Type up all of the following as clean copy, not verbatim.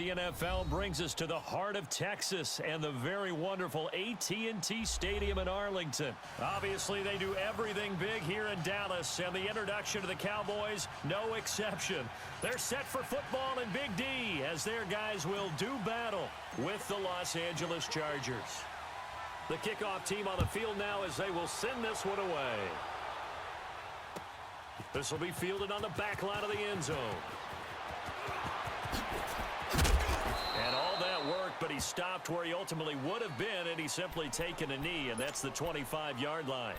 The NFL brings us to the heart of Texas and the very wonderful AT&T Stadium in Arlington. Obviously, they do everything big here in Dallas, and the introduction to the Cowboys, no exception. They're set for football in Big D as their guys will do battle with the Los Angeles Chargers. The kickoff team on the field now as they will send this one away. This will be fielded on the back line of the end zone. And all that work, but he stopped where he ultimately would have been, and he's simply taken a knee, and that's the 25-yard line.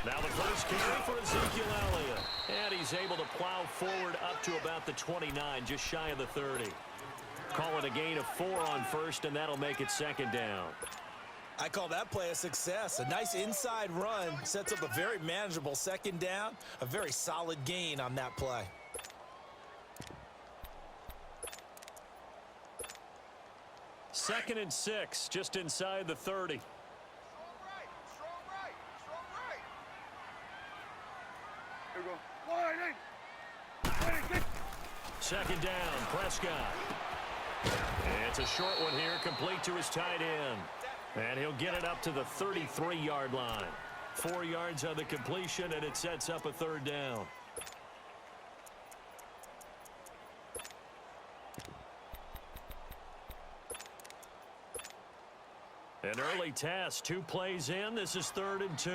Now the first carry for Ezekiel Elliott. And he's able to plow forward up to about the 29, just shy of the 30. Call it a gain of 4 on first, and that'll make it second down. I call that play a success. A nice inside run sets up a very manageable second down. A very solid gain on that play. Second and 6, just inside the 30. Second down, Prescott. It's a short one here, complete to his tight end. And he'll get it up to the 33-yard line. 4 yards on the completion, and it sets up a third down. An early test, 2 plays in. This is 3rd and 2.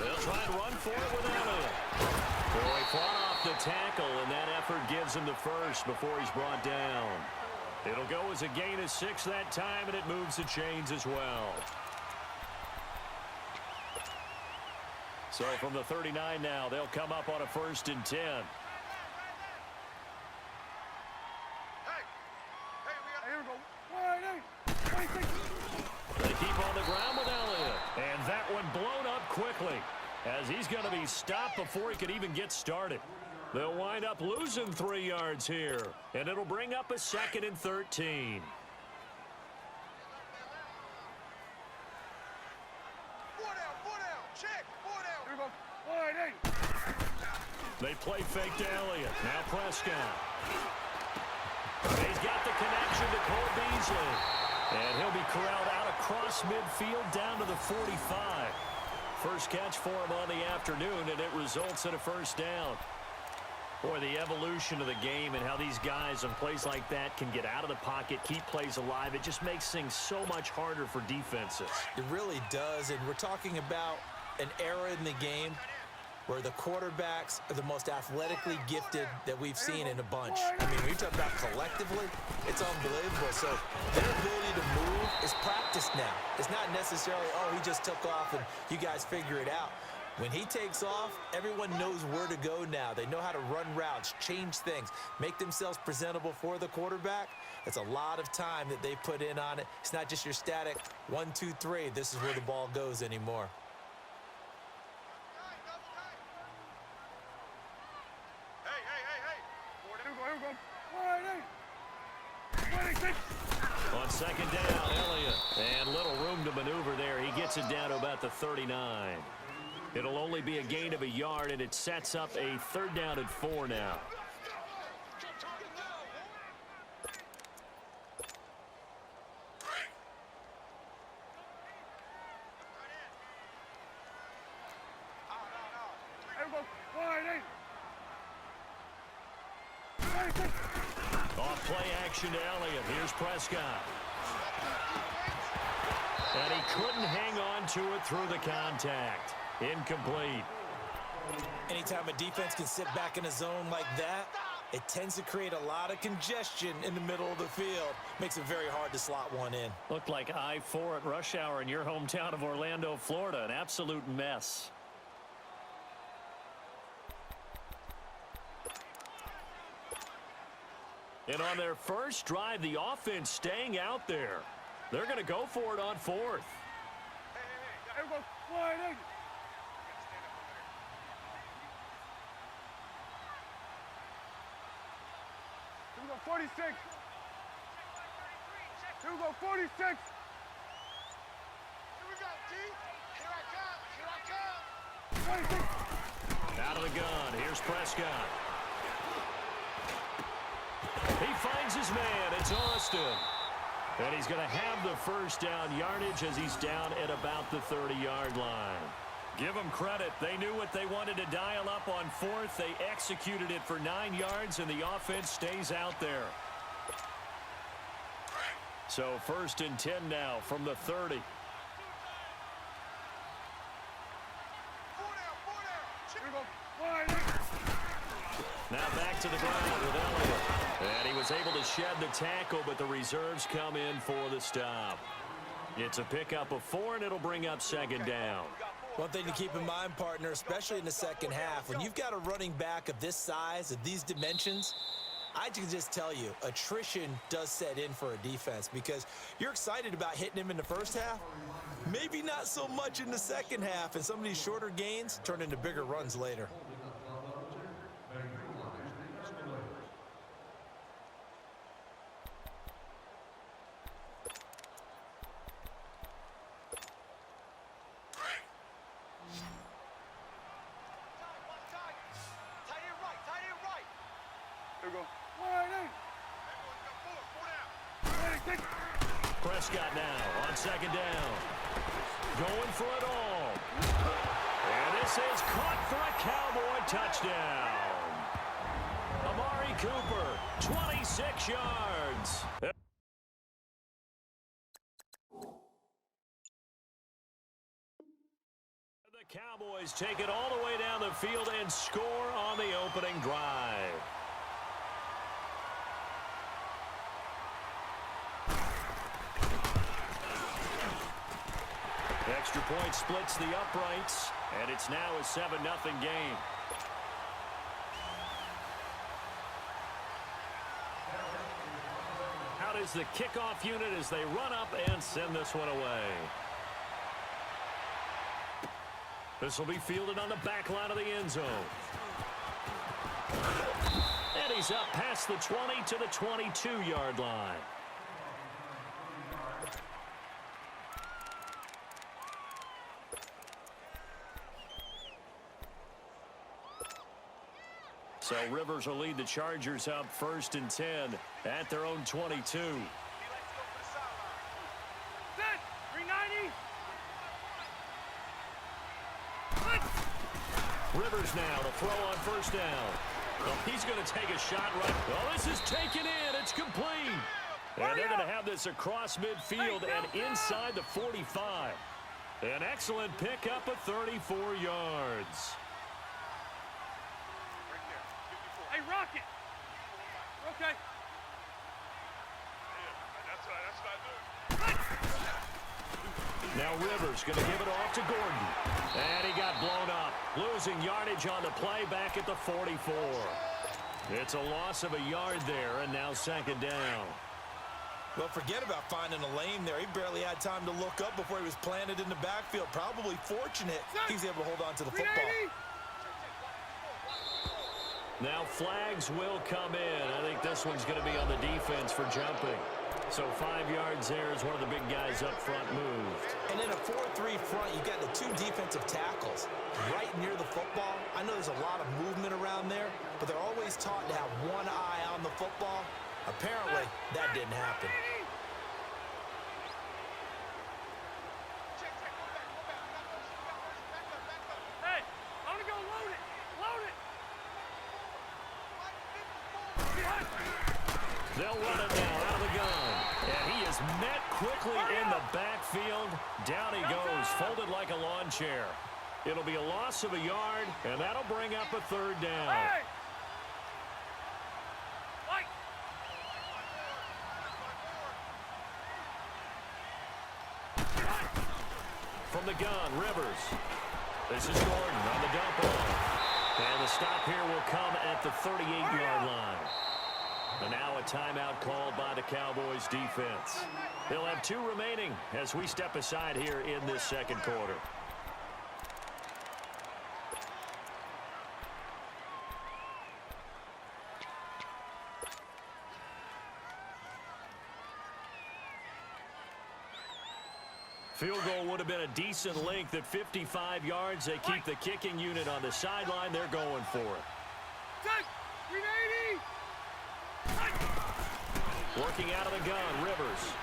They'll try and run for it with Elliott. Boy, fought off the tackle, and that effort gives him the first before he's brought down. It'll go as a gain of 6 that time, and it moves the chains as well. So from the 39 now, they'll come up on a 1st and 10. They keep on the ground with Elliott. And that one blown up quickly as he's going to be stopped before he could even get started. They'll wind up losing 3 yards here, and it'll bring up a 2nd and 13. They play fake to Elliott. Now Prescott. He's got the connection to Cole Beasley. And he'll be corralled out across midfield down to the 45. First catch for him on the afternoon, and it results in a first down. Boy, the evolution of the game and how these guys on plays like that can get out of the pocket, keep plays alive, it just makes things so much harder for defenses. It really does, and we're talking about an era in the game where the quarterbacks are the most athletically gifted that we've seen in a bunch. I mean, when you talk about collectively, it's unbelievable. So their ability to move is practiced now. It's not necessarily, oh, he just took off and you guys figure it out. When he takes off, everyone knows where to go now. They know how to run routes, change things, make themselves presentable for the quarterback. It's a lot of time that they put in on it. It's not just your static 1, 2, 3. This is where the ball goes anymore. On second down, Elliott. And little room to maneuver there. He gets it down to about the 39. It'll only be a gain of a yard, and it sets up a 3rd down and 4 now. Off play action to Elliott. Here's Prescott. And he couldn't hang on to it through the contact. Incomplete. Anytime a defense can sit back in a zone like that, it tends to create a lot of congestion in the middle of the field. Makes it very hard to slot one in. Looked like I-4 at rush hour in your hometown of Orlando, Florida. An absolute mess. And on their first drive, the offense staying out there. They're going to go for it on fourth. Hey, go flying in. Here we go, 46. Here we go, 46. Here we go, D. Here I come. Here I come. 26. Out of the gun. Here's Prescott. He finds his man. It's Austin. And he's going to have the first down yardage as he's down at about the 30-yard line. Give them credit. They knew what they wanted to dial up on fourth. They executed it for 9 yards, and the offense stays out there. So 1st and 10 now from the 30. Here we go, flying in. Now back to the ground with Elliott. And he was able to shed the tackle, but the reserves come in for the stop. It's a pickup of 4, and it'll bring up 2nd down. One thing to keep in mind, partner, especially in the second half, when you've got a running back of this size, of these dimensions, I can just tell you, attrition does set in for a defense because you're excited about hitting him in the first half. Maybe not so much in the second half, and some of these shorter gains turn into bigger runs later. Here we go, flying in. Prescott now on 2nd down. Going for it all. And this is caught for a Cowboy touchdown. Amari Cooper, 26 yards. The Cowboys take it all the way down the field and score on the opening drive. Extra point splits the uprights, and it's now a 7-0 game. Out is the kickoff unit as they run up and send this one away. This will be fielded on the back line of the end zone. And he's up past the 20 to the 22-yard line. So Rivers will lead the Chargers up 1st and 10 at their own 22. Set, 390. Rivers now to throw on 1st down. Well, he's going to take a shot right. Well, this is taken in. It's complete. And they're going to have this across midfield and inside the 45. An excellent pickup of 34 yards. Hey, Rocket. Okay. That's what I do. Now Rivers going to give it off to Gordon. And he got blown up. Losing yardage on the play back at the 44. It's a loss of a yard there, and now 2nd down. Well, forget about finding a lane there. He barely had time to look up before he was planted in the backfield. Probably fortunate he's able to hold on to the football. Now flags will come in. I think this one's going to be on the defense for jumping. So 5 yards there as one of the big guys up front moved. And in a 4-3 front, you got the 2 defensive tackles right near the football. I know there's a lot of movement around there, but they're always taught to have one eye on the football. Apparently, that didn't happen. Hey, I'm gonna go load it. Load it. They'll run it now out of the gun. And he is met quickly in the backfield. Down he goes, folded like a lawn chair. It'll be a loss of a yard, and that'll bring up a 3rd down. Hey. From the gun, Rivers. This is Gordon on the dump off. And the stop here will come at the 38-yard line. And now a timeout called by the Cowboys defense. They'll have 2 remaining as we step aside here in this second quarter. Field goal would have been a decent length at 55 yards. They keep the kicking unit on the sideline. They're going for it. Working out of the gun, Rivers.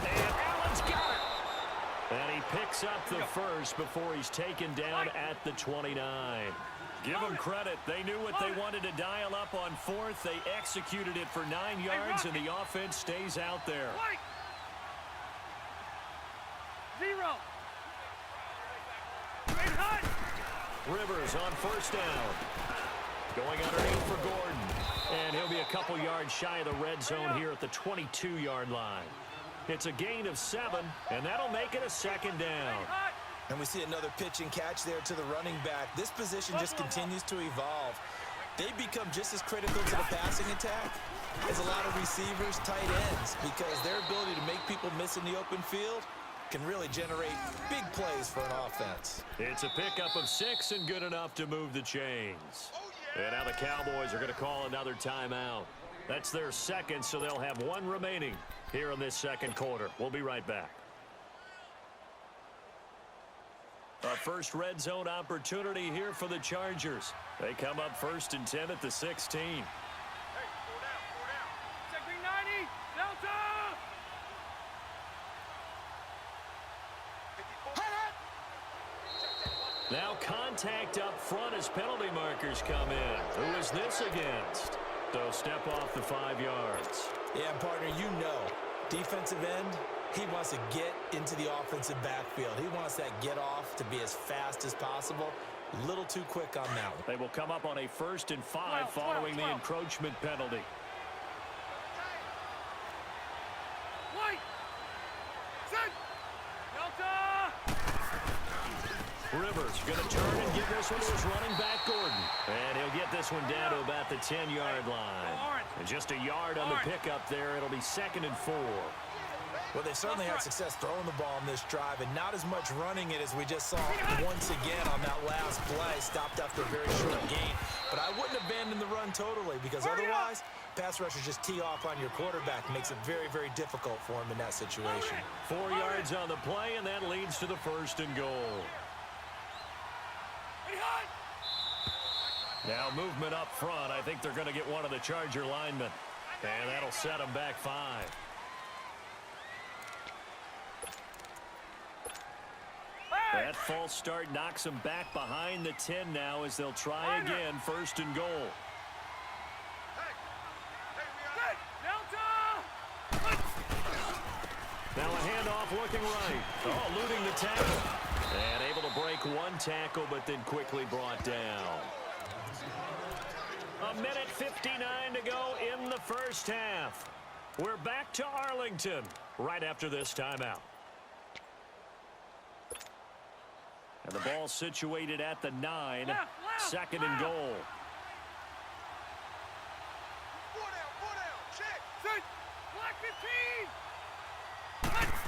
And Allen's got it. And he picks up the first before he's taken down at the 29. Give them credit. They knew what they wanted to dial up on 4th. They executed it for 9 yards, and the offense stays out there. 0. Rivers on first down. Going underneath for Gordon. And he'll be a couple yards shy of the red zone here at the 22-yard line. It's a gain of 7, and that'll make it a second down. And we see another pitch and catch there to the running back. This position just continues to evolve. They become just as critical to the passing attack as a lot of receivers, tight ends, because their ability to make people miss in the open field can really generate big plays for an offense. It's a pickup of 6 and good enough to move the chains. And now the Cowboys are going to call another timeout. That's their second, so they'll have 1 remaining here in this second quarter. We'll be right back. A first red zone opportunity here for the Chargers. They come up 1st and 10 at the 16. Hey, 4 down. Check green 90. Delta! Now contact up front as penalty markers come in. Who is this against? They'll step off the 5 yards. Yeah, partner, you know, defensive end, he wants to get into the offensive backfield. He wants that get off to be as fast as possible. A little too quick on that one. They will come up on a 1st and 5 following the encroachment penalty. White! Set! Delta! Rivers going to turn and give this one to his running back, Gordon. And he'll get this one down to about the 10-yard line. And just a yard on the pickup there. It'll be 2nd and 4. Well, they certainly had success throwing the ball on this drive, and not as much running it as we just saw once again on that last play. Stopped after a very short gain. But I wouldn't abandon the run totally, because otherwise, pass rushers just tee off on your quarterback. Makes it very, very difficult for him in that situation. 4 yards on the play, and that leads to the 1st and goal. Now movement up front. I think they're going to get one of the Charger linemen. And that'll set them back 5. That false start knocks them back behind the 10 now as they'll try again. 1st and goal. Now a handoff looking right. Oh, eluding the tackle. And able to break 1 tackle, but then quickly brought down. 1:59 to go in the first half. We're back to Arlington right after this timeout. And the ball situated at the 9. 2nd and goal. 4 down, check. Set. Black 15.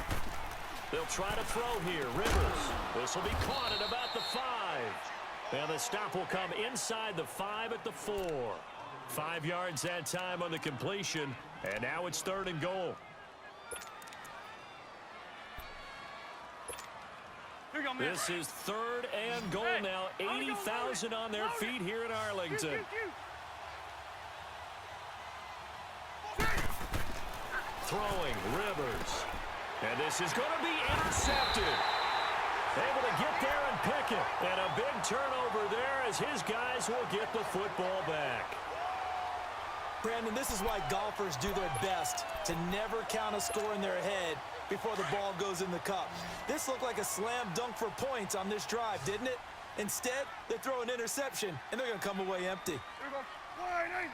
They'll try to throw here. Rivers. This will be caught at about the 5. And the stop will come inside the 5 at the 4. 5 yards that time on the completion. And now it's 3rd and goal. This is 3rd and goal now. 80,000 on their feet here in Arlington. Throwing, Rivers. And this is going to be intercepted. Able to get there and pick it. And a big turnover there as his guys will get the football back. Brandon, this is why golfers do their best to never count a score in their head before the ball goes in the cup. This looked like a slam dunk for points on this drive, didn't it? Instead, they throw an interception, and they're going to come away empty. Here we go. Wide 80.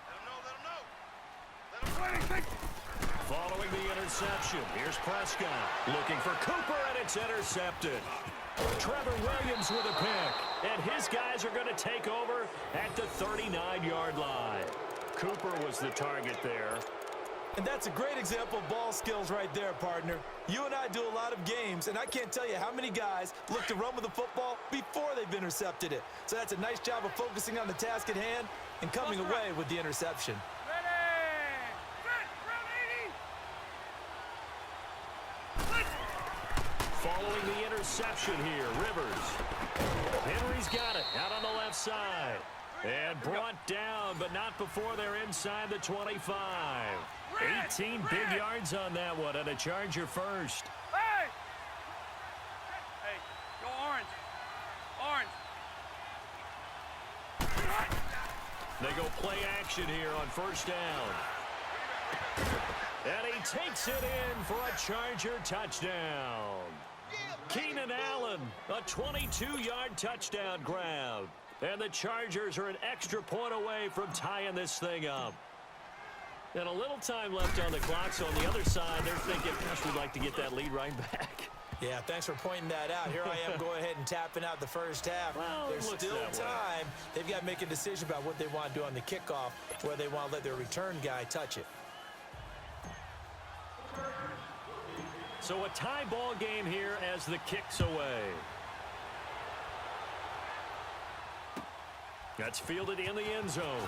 Let him know. Following the interception, here's Prescott looking for Cooper, and it's intercepted. Trevor Williams with a pick. And his guys are going to take over at the 39-yard line. Cooper was the target there. And that's a great example of ball skills right there, partner. You and I do a lot of games, and I can't tell you how many guys look to run with the football before they've intercepted it. So that's a nice job of focusing on the task at hand and coming away with the interception. Following the interception here, Rivers. Henry's got it out on the left side. And brought down, but not before they're inside the 25. 18 big yards on that one, and a Charger first. Hey! Hey, go orange. Orange. They go play action here on first down. And he takes it in for a Charger touchdown. Keenan Allen, a 22-yard touchdown grab. And the Chargers are an extra point away from tying this thing up. And a little time left on the clock, so on the other side, they're thinking, gosh, we'd like to get that lead right back. Yeah, thanks for pointing that out. Here I am going ahead and tapping out the first half. Well, There's still time. They've got to make a decision about what they want to do on the kickoff, where they want to let their return guy touch it. So a tie ball game here as the kick's away. That's fielded in the end zone.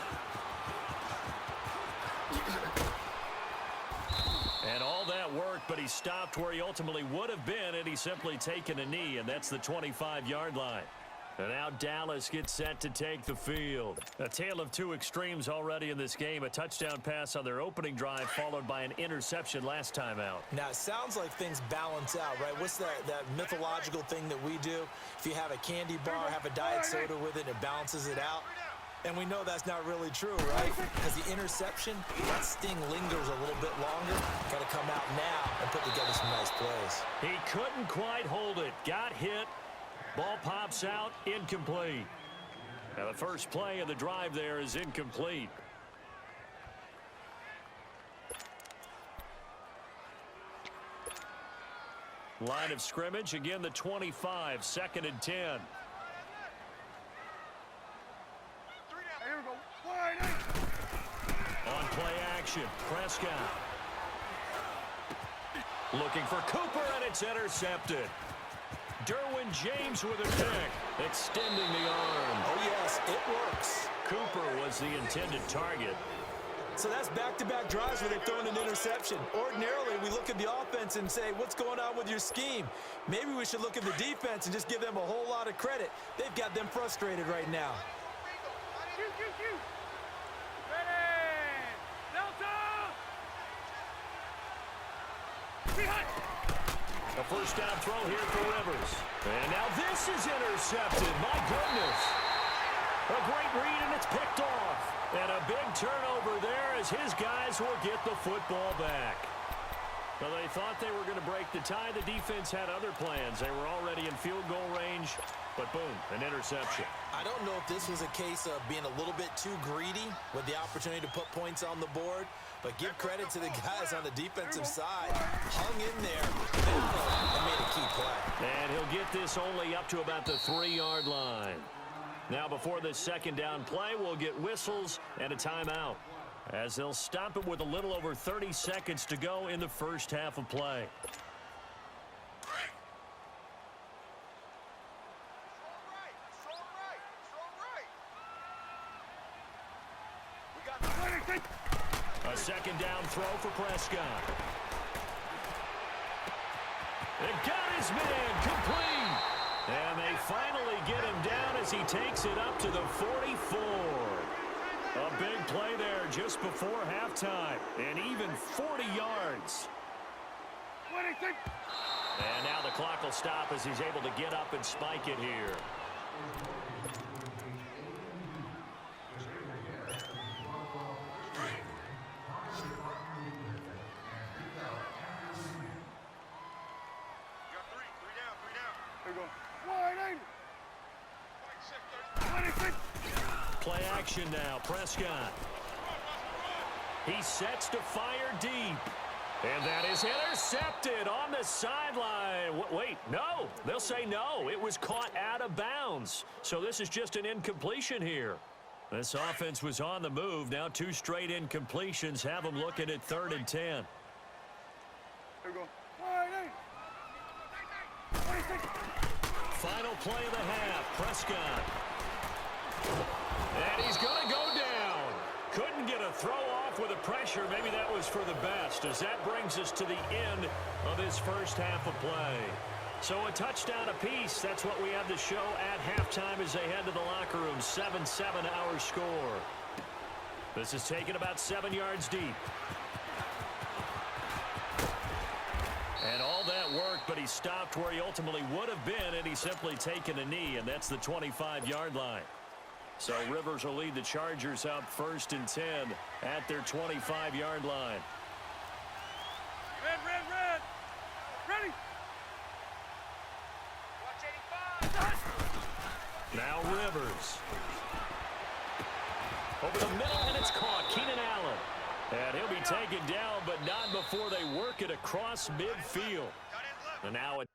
And all that work, but he stopped where he ultimately would have been, and he's simply taken a knee, and that's the 25-yard line. And now Dallas gets set to take the field. A tale of two extremes already in this game. A touchdown pass on their opening drive, followed by an interception last time out. Now, it sounds like things balance out, right? What's that mythological thing that we do? If you have a candy bar, have a diet soda with it, it balances it out. And we know that's not really true, right? Because the interception, that sting lingers a little bit longer. Got to come out now and put together some nice plays. He couldn't quite hold it. Got hit. Ball pops out, incomplete. Now the first play of the drive there is incomplete. Line of scrimmage, again the 25, 2nd and 10. Here we go. Wide eight. On play action, Prescott. Looking for Cooper, and it's intercepted. Derwin James with a pick, extending the arm. Oh, yes, it works. Cooper was the intended target. So that's back-to-back drives where they've thrown an interception. Ordinarily, we look at the offense and say, what's going on with your scheme? Maybe we should look at the defense and just give them a whole lot of credit. They've got them frustrated right now. Ready. Delta. Behind. A first down throw here for Rivers. And now this is intercepted. My goodness. A great read, and it's picked off. And a big turnover there as his guys will get the football back. Well, they thought they were going to break the tie. The defense had other plans. They were already in field goal range, but boom, an interception. I don't know if this was a case of being a little bit too greedy with the opportunity to put points on the board, but give credit to the guys on the defensive side. Hung in there and made a key play. And he'll get this only up to about the 3-yard line. Now before this second down play, we'll get whistles and a timeout, as they'll stop it with a little over 30 seconds to go in the first half of play. A second down throw for Prescott. They got his man complete. And they finally get him down as he takes it up to the 44. A big play there just before halftime. And even 40 yards. And now the clock will stop as he's able to get up and spike it here. Play action now, Prescott. He sets to fire deep. And that is intercepted on the sideline. Wait, no. They'll say no. It was caught out of bounds. So this is just an incompletion here. This offense was on the move. Now 2 straight incompletions have them looking at 3rd and 10. Here we go. Final play of the half. Prescott. And he's going to go down. Couldn't get a throw off with the pressure. Maybe that was for the best, as that brings us to the end of this first half of play. So a touchdown apiece. That's what we have to show at halftime as they head to the locker room. 7-7 our score. This is taken about 7 yards deep. And all that worked, but he stopped where he ultimately would have been, and he's simply taken a knee, and that's the 25-yard line. So Rivers will lead the Chargers out 1st and 10 at their 25-yard line. Red, red, red. Ready. Watch 85. Now Rivers. Over the middle, and it's caught. Keenan Allen. And he'll be taken down, but not before they work it across midfield. And now it